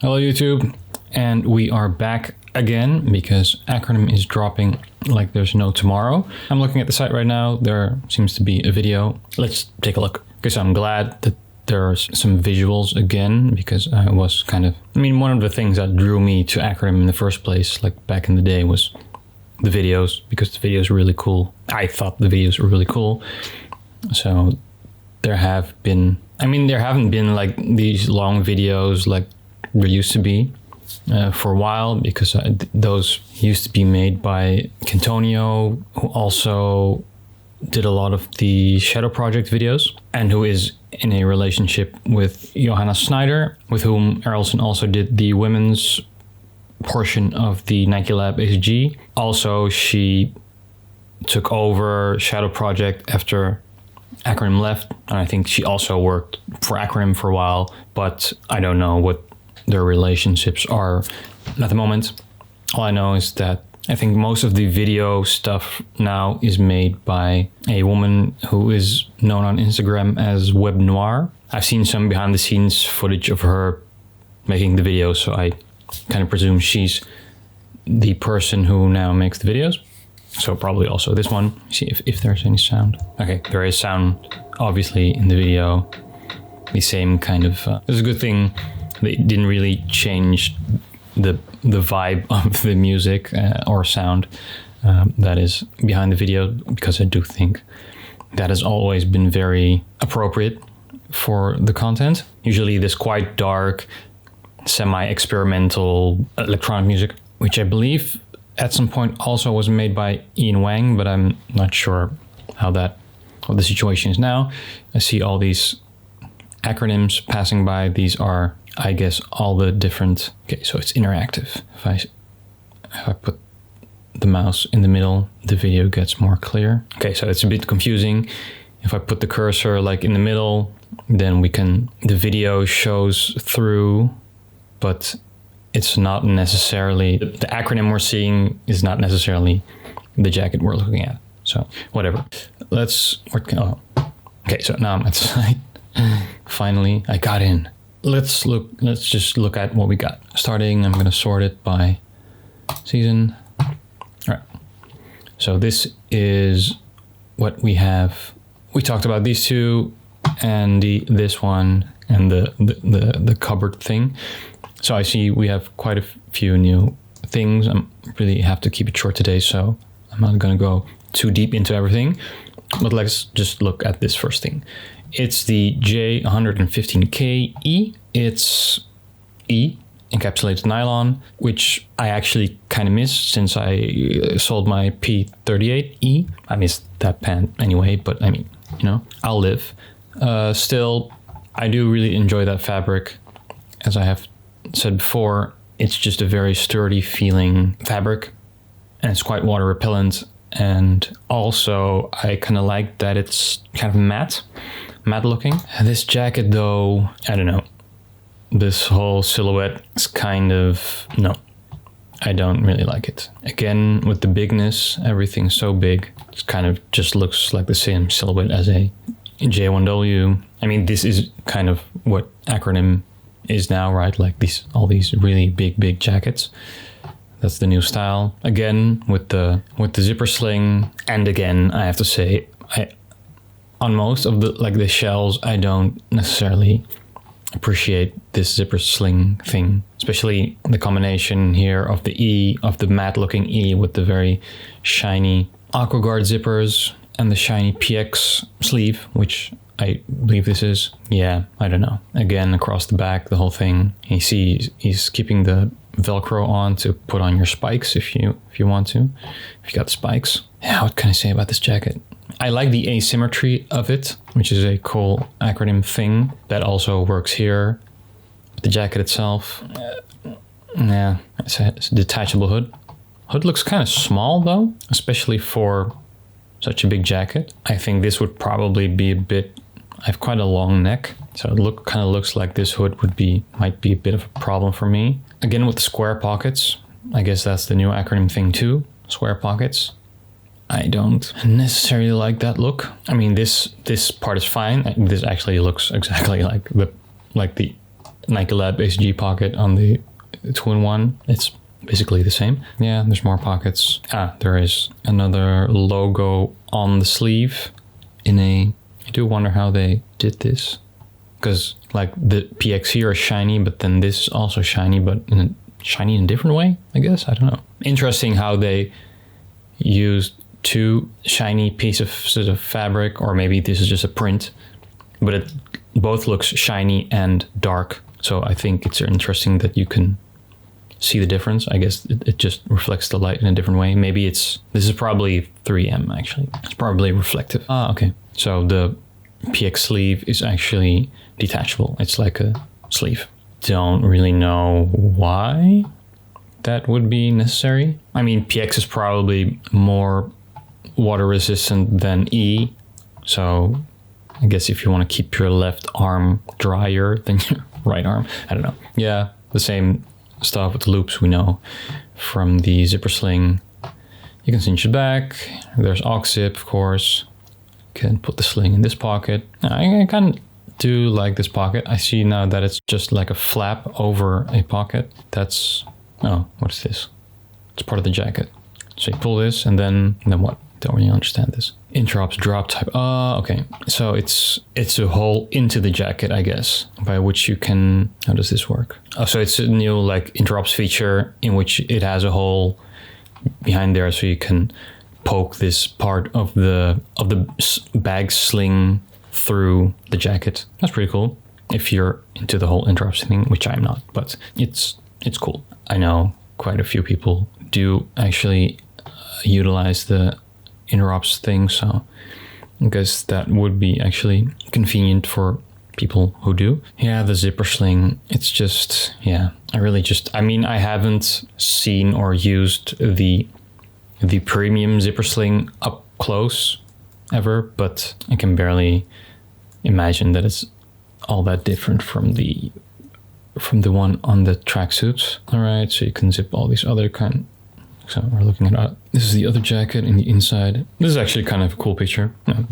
Hello YouTube, and we are back again because Acronym is dropping like there's no tomorrow. I'm looking at the site right now. There seems to be a video. Let's take a look. Because I'm glad that there's some visuals again, because I was kind of, one of the things that drew me to Acronym in the first place, like back in the day, was the videos, because the videos are really cool. I thought the videos were really cool. So there have been, there haven't been like these long videos like there used to be for a while, because those used to be made by Kentonio, who also did a lot of the Shadow Project videos, and who is in a relationship with Johanna Snyder, with whom Errolson also did the women's portion of the Nike Lab SG. Also, she took over Shadow Project after Acronym left, and I think she also worked for Acronym for a while, but I don't know what their relationships are at the moment. All I know is that I think most of the video stuff now is made by a woman who is known on Instagram as Web Noir. I've seen some behind the scenes footage of her making the videos, so I kind of presume she's the person who now makes the videos. So probably also this one. See if there's any sound. Okay, there is sound obviously in the video. The same kind of, it's a good thing they didn't really change the vibe of the music or sound that is behind the video, because I do think that has always been very appropriate for the content. Usually this quite dark, semi-experimental electronic music, which I believe at some point also was made by Ian Wang, but I'm not sure what the situation is now. I see all these acronyms passing by. These are, I guess, all the different, okay, so it's interactive. If I put the mouse in the middle, the video gets more clear. Okay, so it's a bit confusing. If I put the cursor like in the middle, then the video shows through, but it's not necessarily, the acronym we're seeing is not necessarily the jacket we're looking at. So whatever. Okay, so now I'm at the site. Finally, I got in. Let's just look at what we got. Starting, I'm going to sort it by season. All right. So this is what we have. We talked about these two and this one and the cupboard thing. So I see we have quite a few new things. I really have to keep it short today, so I'm not going to go too deep into everything. But let's just look at this first thing. It's the J115K-E. It's E, encapsulated nylon, which I actually kind of miss since I sold my P38E. I missed that pant anyway, but I'll live. Still, I do really enjoy that fabric. As I have said before, it's just a very sturdy feeling fabric, and it's quite water repellent. And also, I kind of like that it's kind of matte looking. This jacket though, I don't know. This whole silhouette is kind of, no, I don't really like it. Again, with the bigness, everything's so big. It kind of just looks like the same silhouette as a J1W. This is kind of what Acronym is now, right? Like all these really big jackets. That's the new style. Again, with the zipper sling. And again, I have to say, on most of the shells, I don't necessarily appreciate this zipper sling thing, especially the combination here of the matte looking E with the very shiny AquaGuard zippers and the shiny PX sleeve, which I believe this is. Yeah, I don't know. Again, across the back, the whole thing. He's keeping the Velcro on to put on your spikes if you want to, if you got spikes. Yeah, what can I say about this jacket? I like the asymmetry of it, which is a cool Acronym thing that also works here. The jacket itself, yeah, it's a detachable hood. Hood looks kind of small though, especially for such a big jacket. I think this would probably be I have quite a long neck, so it kind of looks like this hood might be a bit of a problem for me. Again, with the square pockets, I guess that's the new Acronym thing too, square pockets. I don't necessarily like that look. This part is fine. This actually looks exactly like the Nike Lab ACG pocket on the 2-in-1. It's basically the same. Yeah, there's more pockets. There is another logo on the sleeve I do wonder how they did this, because like the PX here is shiny, but then this is also shiny, but shiny in a different way, I guess. I don't know. Interesting how they used two shiny pieces of fabric, or maybe this is just a print, but it both looks shiny and dark. So I think it's interesting that you can see the difference. I guess it just reflects the light in a different way. Maybe this is probably 3M actually. It's probably reflective. Okay. So the PX sleeve is actually detachable. It's like a sleeve. Don't really know why that would be necessary. I mean, PX is probably more water resistant than E. So I guess if you want to keep your left arm drier than your right arm, I don't know. Yeah, the same stuff with the loops we know from the zipper sling. You can cinch it back. There's aux zip, of course. You can put the sling in this pocket. I kind of do like this pocket. I see now that it's just like a flap over a pocket. That's, oh, what is this? It's part of the jacket. So you pull this and then what? Don't really understand this. Interrupts drop type. Okay. So it's a hole into the jacket, I guess, by which you can, how does this work? Oh, so it's a new like interrupts feature in which it has a hole behind there, so you can poke this part of the bag sling through the jacket. That's pretty cool if you're into the whole interrupts thing, which I'm not, but it's cool. I know quite a few people do actually utilize the interrupts thing, so I guess that would be actually convenient for people who do. Yeah, the zipper sling, it's just, yeah, I mean, I haven't seen or used the premium zipper sling up close ever, but I can barely imagine that it's all that different from the one on the tracksuits. All right, so you can zip all these other so we're looking at, this is the other jacket in the inside. This is actually kind of a cool picture. No,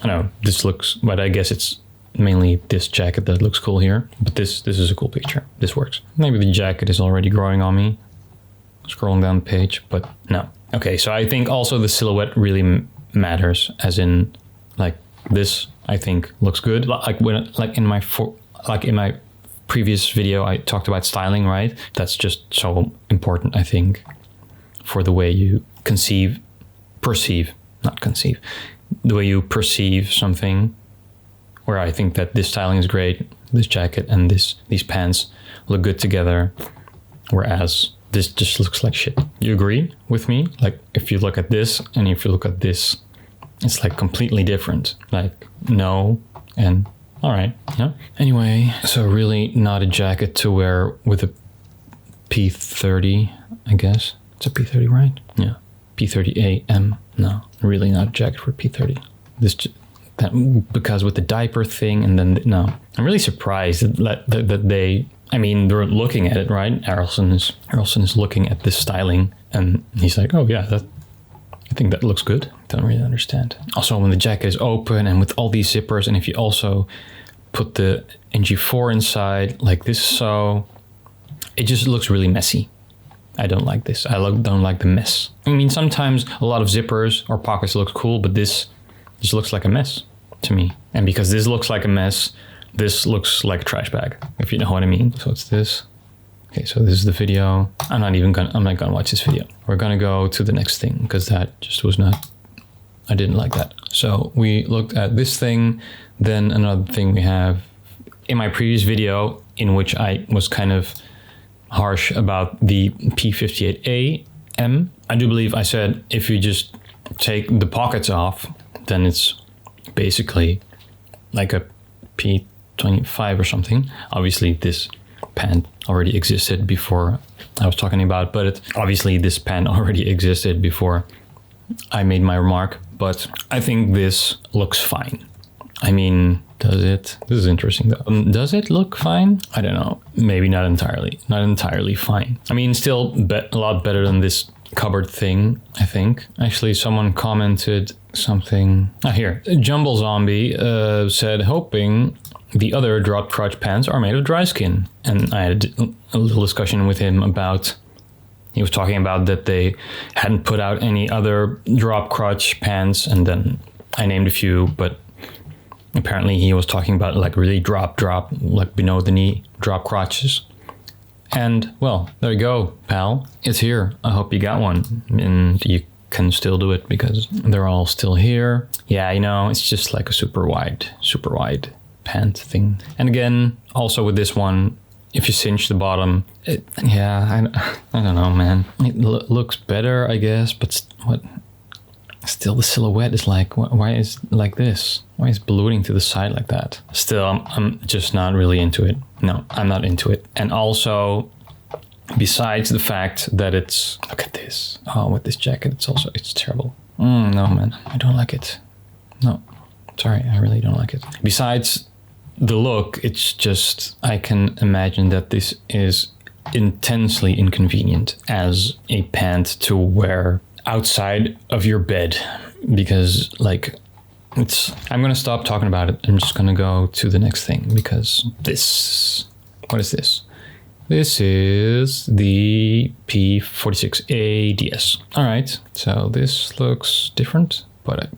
I know this looks, but I guess it's mainly this jacket that looks cool here. But this is a cool picture. This works. Maybe the jacket is already growing on me. Scrolling down the page, but no. Okay, so I think also the silhouette really matters, as in like this, I think looks good. Like in my previous video, I talked about styling, right? That's just so important, I think, for the way you the way you perceive something, where I think that this styling is great. This jacket and these pants look good together, whereas this just looks like shit. You agree with me? Like if you look at this and if you look at this, it's like completely different. Like no and all right, yeah. Anyway, so really not a jacket to wear with a P30, I guess. It's a P30, right? Yeah. P30AM. No, really not a jacket for P30. Because with the diaper thing and then, no. I'm really surprised that they, I mean, they're looking at it, right? Harrelson is looking at this styling and he's like, oh yeah, I think that looks good. Don't really understand. Also, when the jacket is open and with all these zippers, and if you also put the NG4 inside like this, so it just looks really messy. I don't like this. I don't like the mess. I mean, sometimes a lot of zippers or pockets look cool, but this just looks like a mess to me. And because this looks like a mess, this looks like a trash bag, if you know what I mean. So it's this. Okay, so this is the video. I'm not gonna watch this video. We're gonna go to the next thing because that just was not, I didn't like that. So we looked at this thing, then another thing we have in my previous video in which I was kind of harsh about the P58AM. I do believe I said if you just take the pockets off, then it's basically like a P25 or something. Obviously this pant already existed before I was talking about, but obviously this pant already existed before I made my remark, but I think this looks fine. I mean, does it? This is interesting though. Does it look fine? I don't know. Maybe not entirely fine. I mean, still a lot better than this cupboard thing, I think. Actually, someone commented something. Here, Jumble Zombie said, hoping the other drop crotch pants are made of dry skin. And I had a little discussion with him about, he was talking about that they hadn't put out any other drop crotch pants, and then I named a few, but apparently he was talking about like really drop, like below the knee drop crotches. And well, there you go, pal. It's here. I hope you got one, and you can still do it because they're all still here. Yeah, you know, it's just like a super wide pant thing. And again, also with this one, if you cinch the bottom, I don't know, man. It looks better, I guess, but what? Still, the silhouette is like, why is it like this? Why is it ballooning to the side like that? Still, I'm just not really into it. No, I'm not into it. And also, besides the fact that it's, look at this. Oh, with this jacket, it's terrible. No, man, I don't like it. No, sorry, I really don't like it. Besides the look, it's just, I can imagine that this is intensely inconvenient as a pant to wear outside of your bed, because like I'm gonna stop talking about it. I'm just gonna go to the next thing, because what is this? This is the P46A DS. All right, so this looks different, but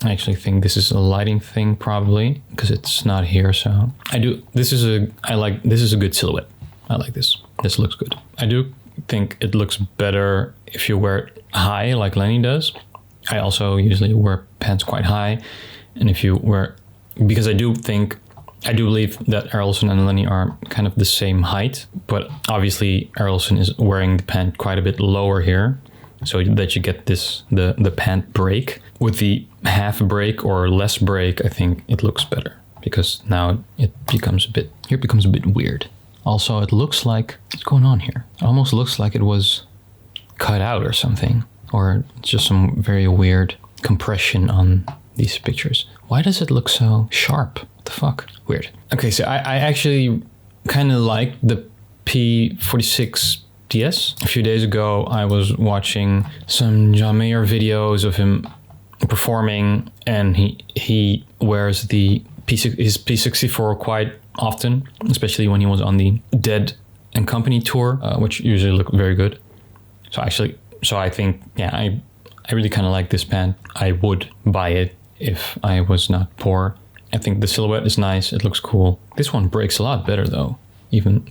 I actually think this is a lighting thing probably, because it's not here. So this is a good silhouette. I like this. This looks good. I do think it looks better if you wear it high like Lenny does. I also usually wear pants quite high, and if you wear, because I do believe that Errolson and Lenny are kind of the same height, but obviously Errolson is wearing the pant quite a bit lower here, so that you get the pant break. With the half break or less break, I think it looks better, because now it becomes a bit weird. Also, it looks like, what's going on here? It almost looks like it was cut out or something, or just some very weird compression on these pictures. Why does it look so sharp? What the fuck? Weird. Okay, so I actually kind of like the P46 DS. A few days ago, I was watching some John Mayer videos of him performing, and he wears his P64 quite often, especially when he was on the Dead and Company tour, which usually look very good. So I think, yeah, I really kind of like this pant. I would buy it if I was not poor. I think the silhouette is nice. It looks cool. This one breaks a lot better though,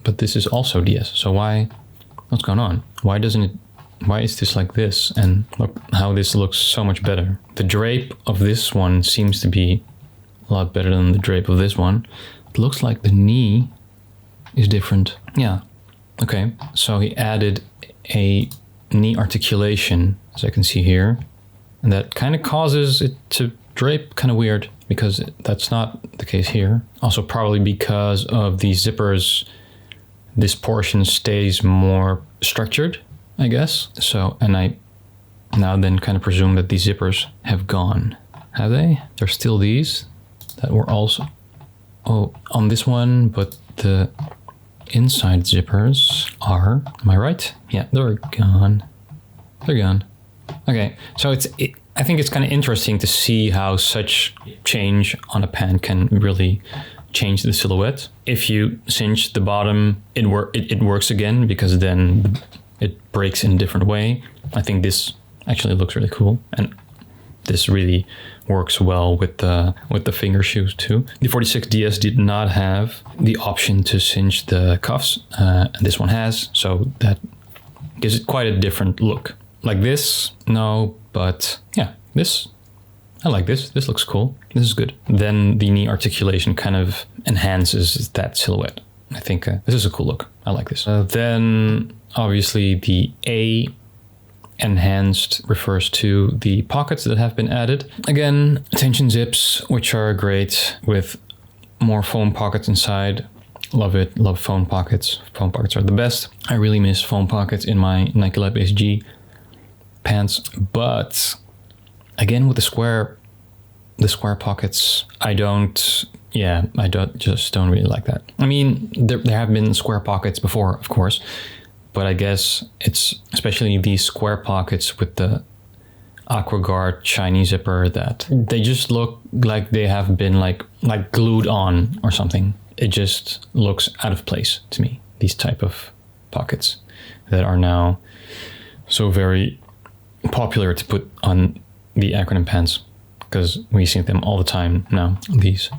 but this is also DS. So what's going on? Why is this like this? And look how this looks so much better. The drape of this one seems to be a lot better than the drape of this one. It looks like the knee is different. Yeah. Okay. So he added a knee articulation, as I can see here. And that kind of causes it to drape kind of weird, because that's not the case here. Also probably because of the zippers, this portion stays more structured, I guess. So, and I now then kind of presume that these zippers have gone. Have they? There's still these that were also on this one, but the inside zippers are, am I right? Yeah, they're gone. They're gone. Okay, so I think it's kind of interesting to see how such change on a pant can really change the silhouette. If you cinch the bottom, it works again, because then it breaks in a different way. I think this actually looks really cool, and this really works well with the finger shoes too. The 46DS did not have the option to cinch the cuffs, and this one has, so that gives it quite a different look. Like this, no, but yeah, I like this. This looks cool. This is good. Then the knee articulation kind of enhances that silhouette. I think this is a cool look. I like this. Then obviously the A enhanced refers to the pockets that have been added. Again, tension zips, which are great with more foam pockets inside. Love it. Love foam pockets. Foam pockets are the best. I really miss foam pockets in my Nike Lab SG pants, but again with the square pockets, I just don't really like that. I mean, there have been square pockets before, of course, but I guess it's especially these square pockets with the AquaGuard shiny zipper that they just look like they have been like glued on or something. It just looks out of place to me. These type of pockets that are now so very popular to put on the Acronym pants, because we see them all the time now.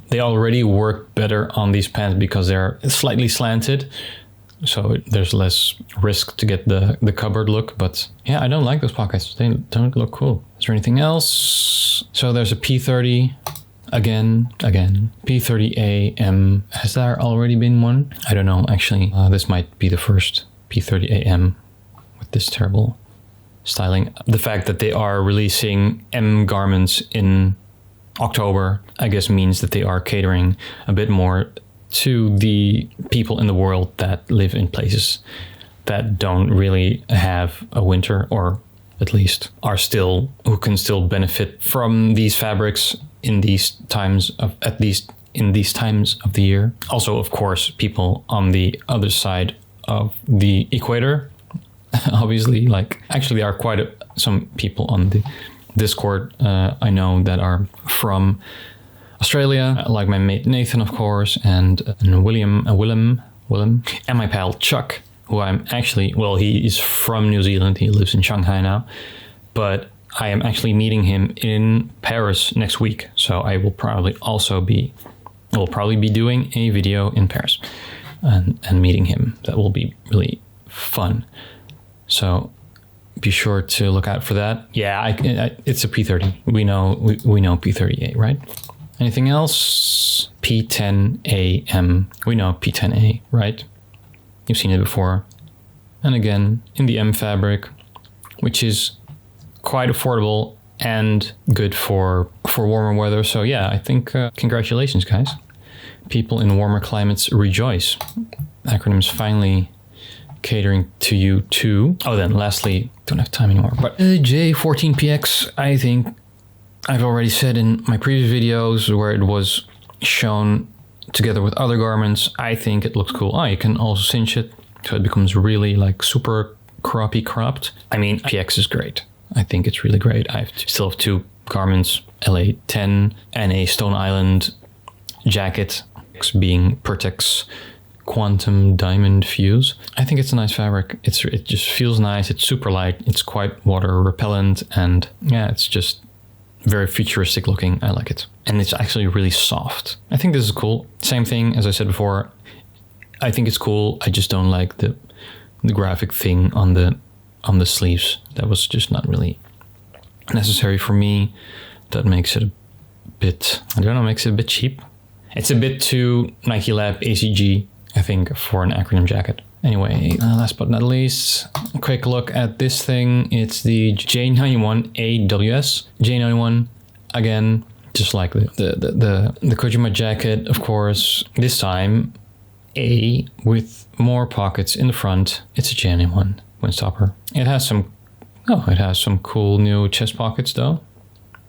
They already work better on these pants because they're slightly slanted, so there's less risk to get the cupboard look. But yeah, I don't like those pockets. They don't look cool. Is there anything else? So there's a P30 again, P30AM. Has there already been one? I don't know, actually. This might be the first P30AM with this terrible styling. The fact that they are releasing M garments in October, I guess, means that they are catering a bit more to the people in the world that live in places that don't really have a winter, or at least who can still benefit from these fabrics in these times of, at least in these times of the year. Also, of course, people on the other side of the equator, obviously, like actually there are quite some people on the Discord I know that are from Australia, like my mate Nathan, of course, and Willem, and my pal Chuck, who I'm actually, well, he is from New Zealand. He lives in Shanghai now, but I am actually meeting him in Paris next week. So I will probably be doing a video in Paris and meeting him. That will be really fun. So be sure to look out for that. Yeah, it's a P30. We know P30A, right? Anything else? P10AM. We know P10A, right? You've seen it before. And again, in the M fabric, which is quite affordable and good for warmer weather. So yeah, I think congratulations, guys. People in warmer climates rejoice. Acronym's finally catering to you too. Oh, then lastly, don't have time anymore, but J14PX, I think I've already said in my previous videos where it was shown together with other garments, I think it looks cool. Oh, you can also cinch it so it becomes really like super cropped. I mean, PX is great. I think it's really great. I still have two garments, LA10 and a Stone Island jacket, being Pertex Quantum Diamond Fuse. I think it's a nice fabric. It just feels nice. It's super light. It's quite water repellent, and yeah, it's just very futuristic looking. I like it. And it's actually really soft. I think this is cool. Same thing as I said before. I think it's cool. I just don't like the graphic thing on the sleeves. That was just not really necessary for me. That makes it a bit, I don't know, makes it a bit cheap. It's a bit too Nike Lab ACG, I think, for an Acronym jacket. Anyway, last but not least, a quick look at this thing. It's the J91 AWS. J91, again, just like the Kojima jacket, of course. This time, A with more pockets in the front. It's a J91 windstopper. It has some cool new chest pockets though.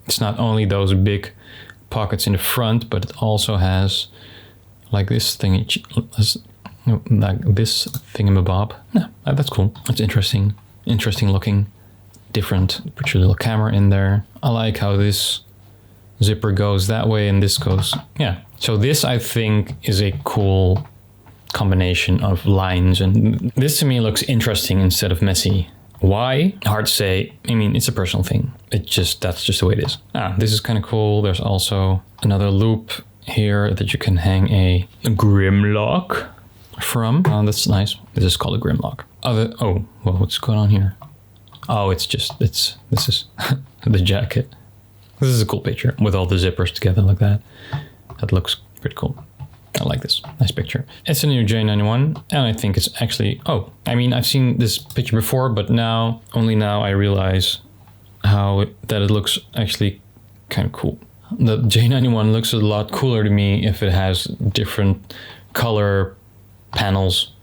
It's not only those big pockets in the front, but it also has like this thing, like this thingamabob. Yeah, that's cool. It's interesting looking, different. Put your little camera in there. I like how this zipper goes that way and this goes, yeah. So this, I think, is a cool combination of lines, and this to me looks interesting instead of messy. Why? Hard to say. I mean, it's a personal thing. That's just the way it is. This is kind of cool. There's also another loop here that you can hang a Grimlock from. Oh, that's nice. This is called a Grimlock. Oh, well, what's going on here? Oh, this is the jacket. This is a cool picture with all the zippers together like that. That looks pretty cool. I like this. Nice picture. It's a new J91, and I think it's actually, I mean, I've seen this picture before, but only now I realize that it looks actually kind of cool. The J91 looks a lot cooler to me if it has different color panels,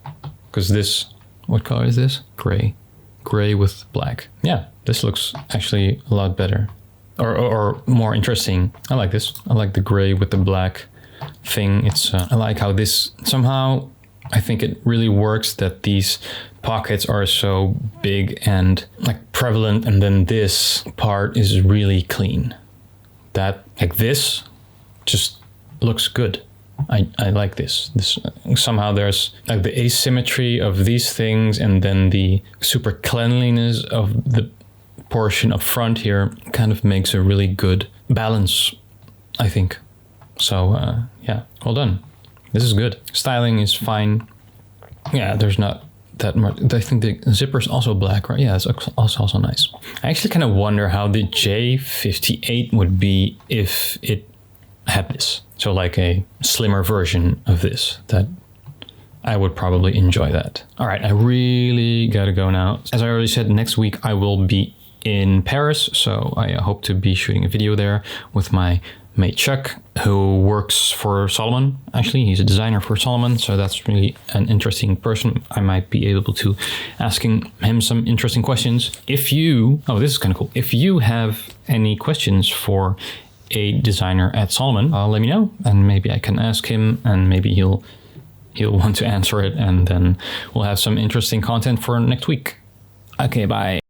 because this, what color is this? Gray with black. Yeah, this looks actually a lot better or more interesting. I like this. I like the gray with the black thing. It's I like how this somehow I think it really works that these pockets are so big and like prevalent, and then this part is really clean. That like this just looks good. I like this. Somehow there's like the asymmetry of these things, and then the super cleanliness of the portion up front here kind of makes a really good balance, I think. So yeah, well done. This is good. Styling is fine. Yeah, there's not that much. I think the zipper is also black, right? Yeah, it's also nice. I actually kind of wonder how the J58 would be if it had this. So like a slimmer version of this. That I would probably enjoy that. All right, I really gotta go now. As I already said, next week I will be in Paris, so I hope to be shooting a video there with my mate Chuck, who works for Salomon. Actually, he's a designer for Salomon, so that's really an interesting person. I might be able to asking him some interesting questions. If you, oh, this is kind of cool. If you have any questions for a designer at Salomon, let me know, and maybe I can ask him, and maybe he'll want to answer it, and then we'll have some interesting content for next week. Okay, bye.